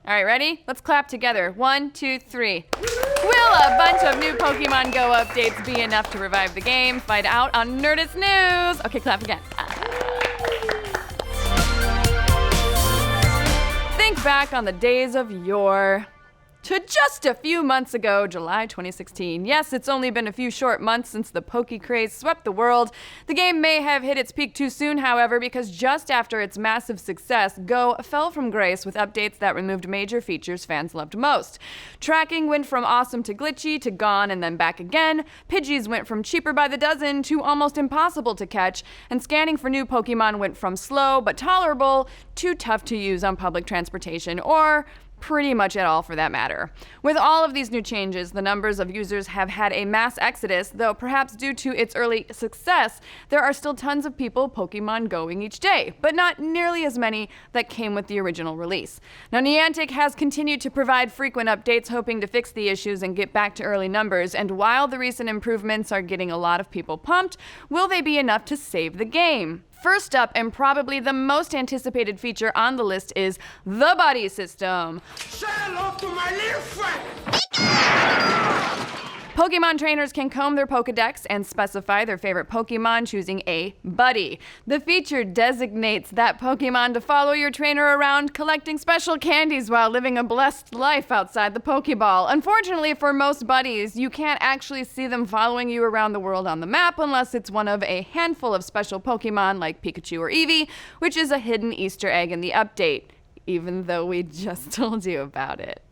All right, ready? Let's clap together. 1, 2, 3. Will a bunch of new Pokemon Go updates be enough to revive the game? Find out on Nerdist News. Okay, clap again. Think back on the days of yore. To just a few months ago, July 2016. Yes, it's only been a few short months since the Poke craze swept the world. The game may have hit its peak too soon, however, because just after its massive success, Go fell from grace with updates that removed major features fans loved most. Tracking went from awesome to glitchy to gone and then back again. Pidgeys went from cheaper by the dozen to almost impossible to catch, and scanning for new Pokemon went from slow but tolerable to tough to use on public transportation or pretty much at all for that matter. With all of these new changes, the numbers of users have had a mass exodus, though perhaps due to its early success, there are still tons of people Pokemon going each day, but not nearly as many that came with the original release. Now, Niantic has continued to provide frequent updates, hoping to fix the issues and get back to early numbers, and while the recent improvements are getting a lot of people pumped, will they be enough to save the game? First up, and probably the most anticipated feature on the list, is the buddy system. Say hello to my little friend! Pokemon trainers can comb their Pokedex and specify their favorite Pokemon, choosing a buddy. The feature designates that Pokemon to follow your trainer around, collecting special candies while living a blessed life outside the Pokeball. Unfortunately, for most buddies, you can't actually see them following you around the world on the map unless it's one of a handful of special Pokemon like Pikachu or Eevee, which is a hidden Easter egg in the update, even though we just told you about it.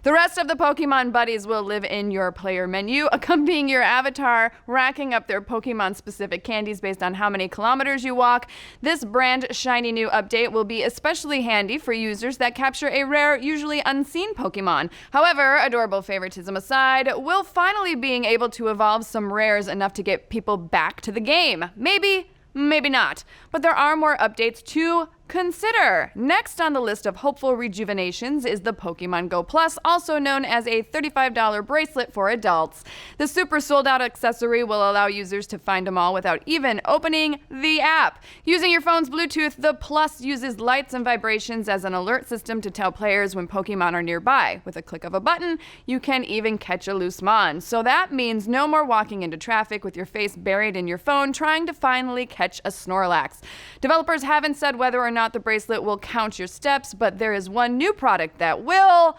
The rest of the Pokemon buddies will live in your player menu, accompanying your avatar, racking up their Pokemon-specific candies based on how many kilometers you walk. This brand shiny new update will be especially handy for users that capture a rare, usually unseen Pokemon. However, adorable favoritism aside, we'll finally being able to evolve some rares enough to get people back to the game. Maybe not. But there are more updates to consider. Next on the list of hopeful rejuvenations is the Pokémon Go Plus, also known as a $35 bracelet for adults. The super sold-out accessory will allow users to find them all without even opening the app. Using your phone's Bluetooth, the Plus uses lights and vibrations as an alert system to tell players when Pokemon are nearby. With a click of a button, you can even catch a loose mon. So that means no more walking into traffic with your face buried in your phone trying to finally catch a Snorlax. Developers haven't said whether or not the bracelet will count your steps, but there is one new product that will: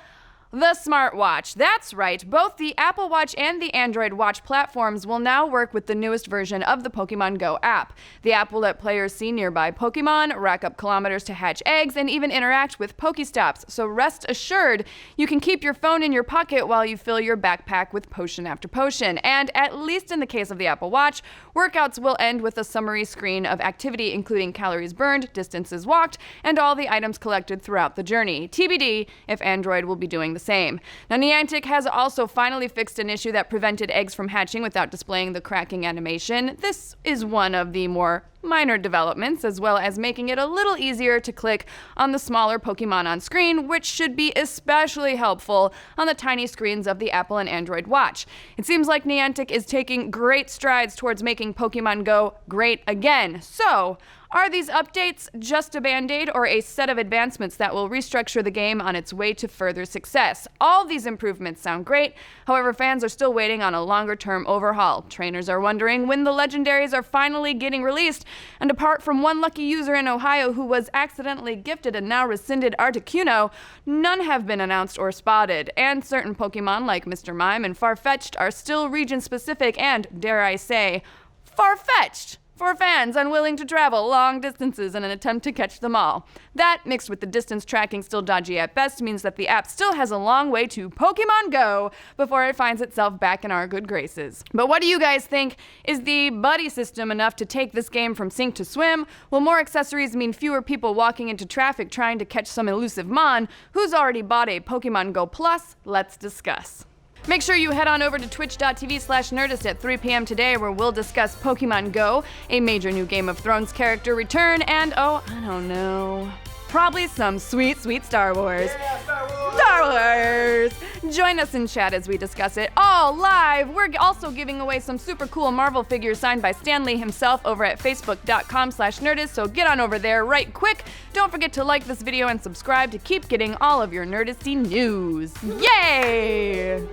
the smartwatch. That's right, both the Apple Watch and the Android Watch platforms will now work with the newest version of the Pokemon Go app. The app will let players see nearby Pokemon, rack up kilometers to hatch eggs, and even interact with Pokestops. So rest assured, you can keep your phone in your pocket while you fill your backpack with potion after potion. And at least in the case of the Apple Watch, workouts will end with a summary screen of activity, including calories burned, distances walked, and all the items collected throughout the journey. TBD if Android will be doing the same. Now, Niantic has also finally fixed an issue that prevented eggs from hatching without displaying the cracking animation. This is one of the more minor developments, as well as making it a little easier to click on the smaller Pokemon on screen, which should be especially helpful on the tiny screens of the Apple and Android Watch. It seems like Niantic is taking great strides towards making Pokemon Go great again. So, are these updates just a band-aid or a set of advancements that will restructure the game on its way to further success? All these improvements sound great, however, fans are still waiting on a longer-term overhaul. Trainers are wondering when the legendaries are finally getting released, and apart from one lucky user in Ohio who was accidentally gifted a now rescinded Articuno, none have been announced or spotted, and certain Pokemon like Mr. Mime and Farfetch'd are still region-specific and, dare I say, far-fetched for fans unwilling to travel long distances in an attempt to catch them all. That, mixed with the distance tracking still dodgy at best, means that the app still has a long way to Pokemon Go before it finds itself back in our good graces. But what do you guys think? Is the buddy system enough to take this game from sink to swim? Will more accessories mean fewer people walking into traffic trying to catch some elusive mon? Who's already bought a Pokemon Go Plus? Let's discuss. Make sure you head on over to twitch.tv/Nerdist at 3 p.m. today, where we'll discuss Pokemon Go, a major new Game of Thrones character return, and oh, I don't know, probably some sweet, sweet Star Wars. Yeah, Star Wars! Star Wars! Join us in chat as we discuss it all live. We're also giving away some super cool Marvel figures signed by Stan Lee himself over at facebook.com/Nerdist, so get on over there right quick. Don't forget to like this video and subscribe to keep getting all of your Nerdisty news. Yay!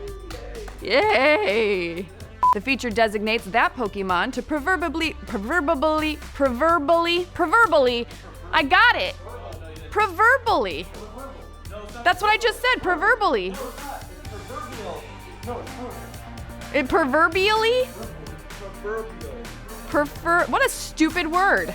Yay! The feature designates that Pokemon to proverbially, I got it! Proverbially. That's what I just said, proverbially. It proverbially? What a stupid word.